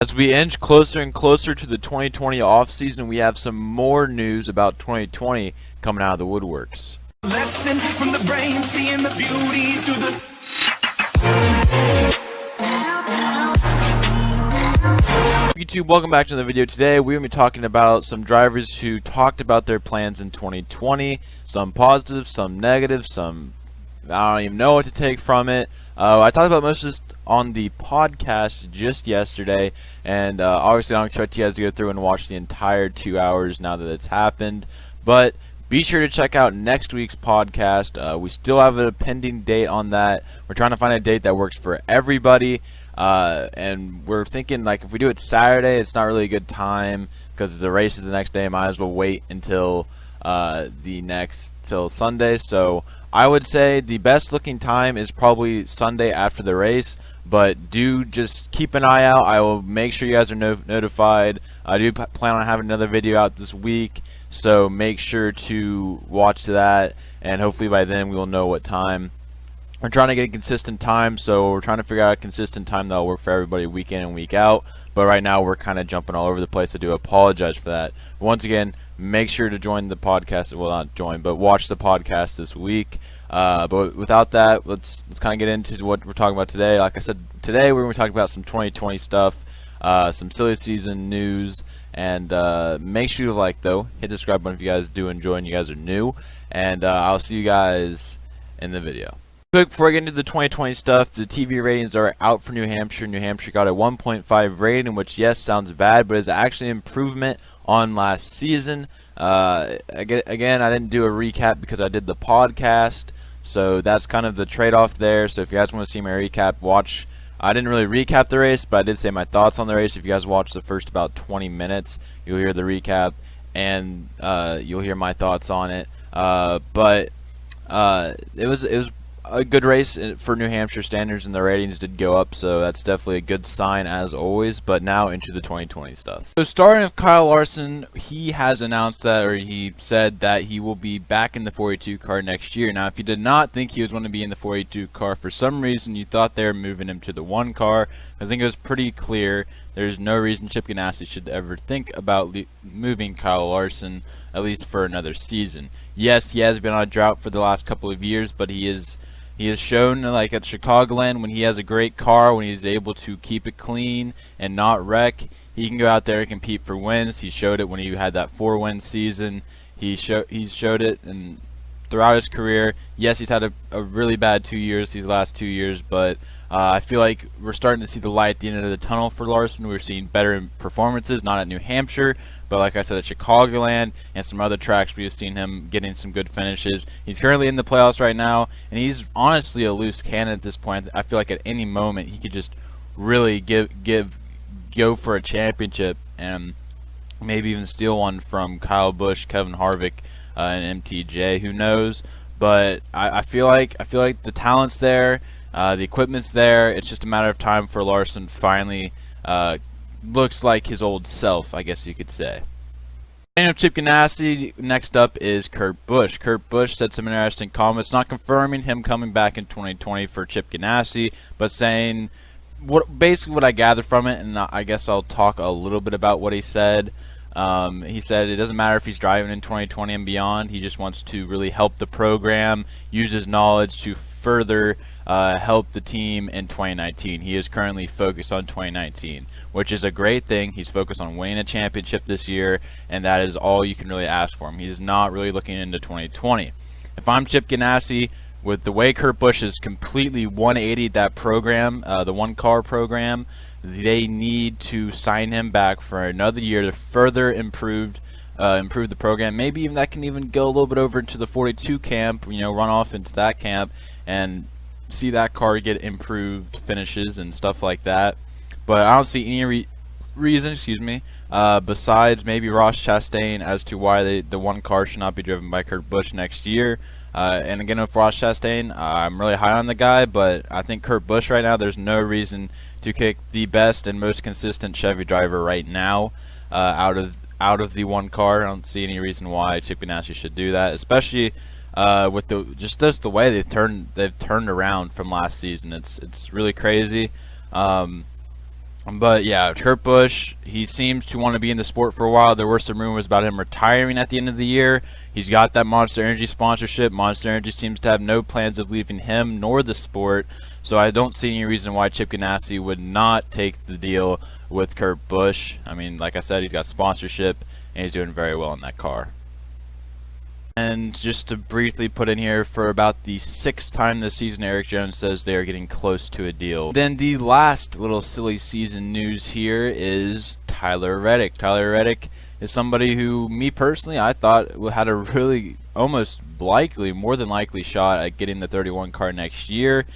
As we inch closer and closer to the 2020 offseason, we have some more news about 2020 coming out of the woodworks. Lesson from the brain, seeing the beauty through the YouTube, welcome back to the video. Today we're going to be talking about some drivers who talked about their plans in 2020, some positive, some negative, some I don't even know what to take from it. I talked about most of this on the podcast just yesterday, and obviously I don't expect you guys to go through and watch the entire 2 hours now that it's happened, but be sure to check out next week's podcast. We still have a pending date on that. We're trying to find a date that works for everybody, and we're thinking like if we do it Saturday, it's not really a good time because the race is the next day. Might as well wait until till Sunday. So I would say the best looking time is probably Sunday after the race, but do just keep an eye out. I will make sure you guys are notified. I do plan on having another video out this week, so make sure to watch that, and hopefully by then we will know what time. We're trying to get a consistent time, so we're trying to figure out a consistent time that will work for everybody week in and week out, but right now we're kind of jumping all over the place. I do apologize for that. Once again, make sure to join the podcast. Well, not join, but watch the podcast this week. But without that, let's kind of get into what we're talking about today. Like I said, today we're going to be talking about some 2020 stuff, some silly season news, and make sure you like, though. Hit the subscribe button if you guys do enjoy and you guys are new. And I'll see you guys in the video. Quick, before I get into the 2020 stuff, the TV ratings are out for New Hampshire. New Hampshire got a 1.5 rating, which, yes, sounds bad, but is actually an improvement on last season. Again, I didn't do a recap because I did the podcast, so that's kind of the trade-off there. So if you guys want to see my recap, watch. I didn't really recap the race, but I did say my thoughts on the race. If you guys watch the first about 20 minutes, you'll hear the recap, and you'll hear my thoughts on it. But it was a good race for New Hampshire standards, and the ratings did go up, so that's definitely a good sign as always. But now into the 2020 stuff. So starting with Kyle Larson, he has announced that, or he said that he will be back in the 42 car next year. Now, if you did not think he was going to be in the 42 car for some reason, you thought they were moving him to the 1 car. I think it was pretty clear there's no reason Chip Ganassi should ever think about moving Kyle Larson, at least for another season. Yes, he has been on a drought for the last couple of years, but he has shown, like at Chicagoland, when he has a great car, when he's able to keep it clean and not wreck, he can go out there and compete for wins. He showed it when he had that 4-win season. He's showed it and throughout his career. Yes, he's had a really bad 2 years, these last 2 years, but I feel like we're starting to see the light at the end of the tunnel for Larson. We're seeing better performances, not at New Hampshire, but like I said, at Chicagoland and some other tracks, we've seen him getting some good finishes. He's currently in the playoffs right now, and he's honestly a loose cannon at this point. I feel like at any moment he could just really go for a championship and maybe even steal one from Kyle Busch, Kevin Harvick, and MTJ. Who knows? But I feel like the talent's there. The equipment's there. It's just a matter of time for Larson finally looks like his old self, I guess you could say. And Chip Ganassi, next up is Kurt Busch. Kurt Busch said some interesting comments, not confirming him coming back in 2020 for Chip Ganassi, but saying basically what I gathered from it, and I guess I'll talk a little bit about what he said. He said it doesn't matter if he's driving in 2020 and beyond. He just wants to really help the program, use his knowledge to further help the team in 2019. He is currently focused on 2019, which is a great thing. He's focused on winning a championship this year, and that is all you can really ask for him. He's not really looking into 2020. If I'm Chip Ganassi, with the way Kurt Busch has completely 180'd that program, the 1-car program, they need to sign him back for another year to further improve the program. Maybe even that can even go a little bit over into the 42 camp, run off into that camp and see that car get improved finishes and stuff like that. But I don't see any reason, besides maybe Ross Chastain as to why the 1 car should not be driven by Kurt Busch next year. And again, with Ross Chastain, I'm really high on the guy, but I think Kurt Busch right now, there's no reason to kick the best and most consistent Chevy driver right now out of the 1 car. I don't see any reason why Chip Ganassi should do that, especially with just the way they've turned around from last season. It's really crazy. But yeah, Kurt Busch, he seems to want to be in the sport for a while. There were some rumors about him retiring at the end of the year. He's got that Monster Energy sponsorship. Monster Energy seems to have no plans of leaving him nor the sport. So I don't see any reason why Chip Ganassi would not take the deal with Kurt Busch. I mean, like I said, he's got sponsorship, and he's doing very well in that car. And just to briefly put in here, for about the 6th time this season, Eric Jones says they are getting close to a deal. Then the last little silly season news here is Tyler Reddick. Tyler Reddick is somebody who, me personally, I thought had a really almost likely, more than likely shot at getting the 31 car next year.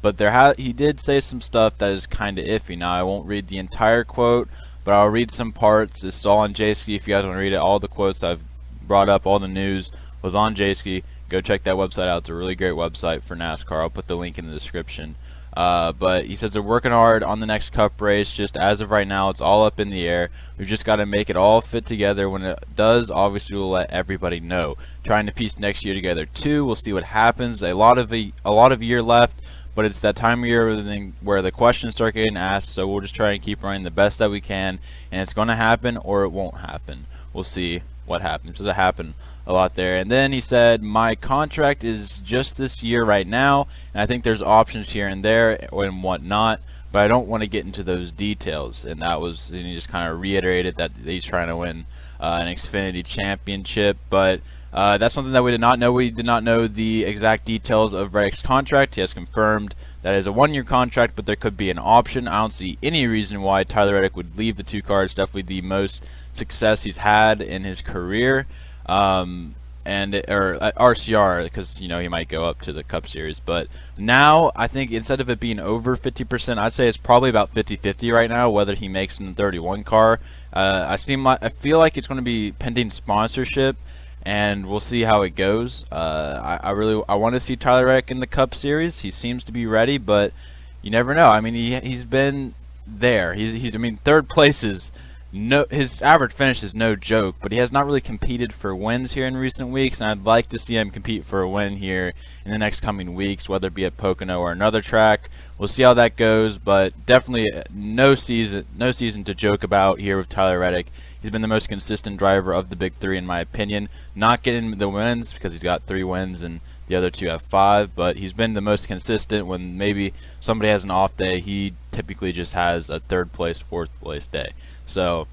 But he did say some stuff that is kind of iffy. Now, I won't read the entire quote, but I'll read some parts. It's all on JSki if you guys want to read it. All the quotes I've brought up, all the news was on JSki. Go check that website out. It's a really great website for NASCAR. I'll put the link in the description. But he says they're working hard on the next Cup race. Just as of right now, it's all up in the air. We've just got to make it all fit together. When it does, obviously we'll let everybody know. Trying to piece next year together too. We'll see what happens. A lot of year left, but it's that time of year where the questions start getting asked. So we'll just try and keep running the best that we can, and it's going to happen or it won't happen. We'll see what happens. It'll happen a lot there. And then he said, my contract is just this year right now, and I think there's options here and there and whatnot, but I don't want to get into those details. And he just kind of reiterated that he's trying to win an Xfinity championship. But that's something that we did not know. We did not know the exact details of Reddick's contract. He has confirmed that it is a 1-year contract, but there could be an option. I don't see any reason why Tyler Reddick would leave the 2 car. It's definitely the most success he's had in his career. Or at RCR, because he might go up to the Cup Series. But now I think instead of it being over 50%, I'd say it's probably about 50-50 right now whether he makes in the 31 car. I feel like it's going to be pending sponsorship, and we'll see how it goes. I want to see Tyler Reddick in the Cup Series. He seems to be ready, but you never know. I mean, he's been there. I mean, 3rd place is. No, his average finish is no joke, but he has not really competed for wins here in recent weeks, and I'd like to see him compete for a win here in the next coming weeks, whether it be at Pocono or another track. We'll see how that goes, but definitely no season to joke about here with Tyler Reddick. He's been the most consistent driver of the big 3 in my opinion. Not getting the wins because he's got 3 wins and the other 2 have 5, but he's been the most consistent. When maybe somebody has an off day, he typically just has a 3rd place, 4th place day. So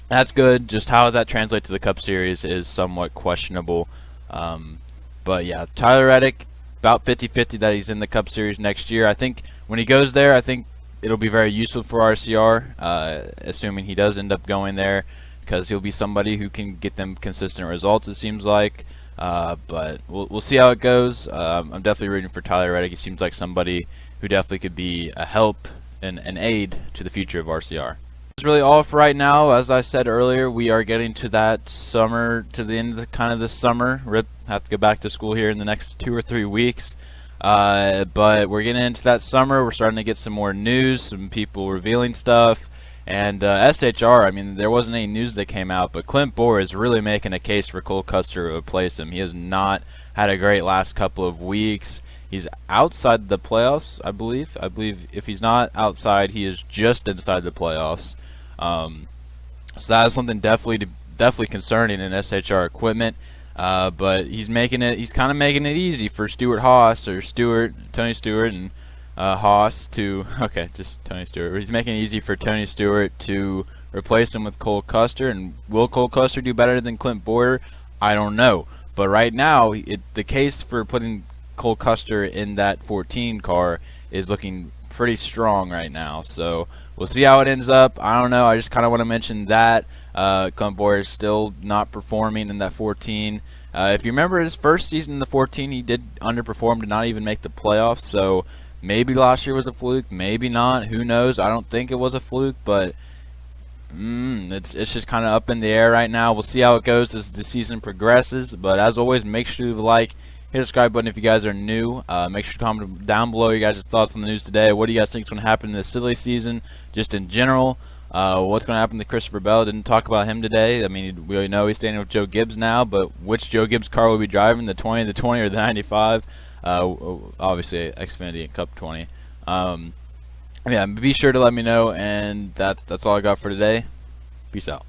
that's good. Just how that translates to the Cup Series is somewhat questionable. But yeah, Tyler Reddick, about 50-50 that he's in the Cup Series next year. I think when he goes there, I think it'll be very useful for RCR, assuming he does end up going there, because he'll be somebody who can get them consistent results, it seems like. But we'll see how it goes. I'm definitely rooting for Tyler Reddick. He seems like somebody who definitely could be a help and an aid to the future of RCR. That's really all for right now. As I said earlier, we are getting to that summer, to the end of the summer. Rip, have to go back to school here in the next 2 or 3 weeks. But we're getting into that summer. We're starting to get some more news, some people revealing stuff. And SHR, I mean, there wasn't any news that came out, but Clint Bowyer is really making a case for Cole Custer to replace him. He has not had a great last couple of weeks. He's outside the playoffs, I believe. I believe if he's not outside, he is just inside the playoffs. So that is something definitely concerning in SHR equipment. But he's kind of making it easy for Tony Stewart, and Haas to, just Tony Stewart. He's making it easy for Tony Stewart to replace him with Cole Custer. And will Cole Custer do better than Clint Bowyer? I don't know. But right now, the case for putting Cole Custer in that 14 car is looking pretty strong right now. So we'll see how it ends up. I don't know. I just kind of want to mention that Clint Bowyer is still not performing in that 14. If you remember his first season in the 14, he did underperform to not even make the playoffs. So maybe last year was a fluke, maybe not. Who knows? I don't think it was a fluke, but it's just kind of up in the air right now. We'll see how it goes as the season progresses. But as always, make sure to hit the subscribe button if you guys are new. Make sure to comment down below your guys' thoughts on the news today. What do you guys think is going to happen in this silly season, just in general? What's going to happen to Christopher Bell? Didn't talk about him today. I mean, we know he's standing with Joe Gibbs now, but which Joe Gibbs car will be driving, the 20, or the 95? Obviously, Xfinity and Cup 20. Yeah, be sure to let me know, and that's all I got for today. Peace out.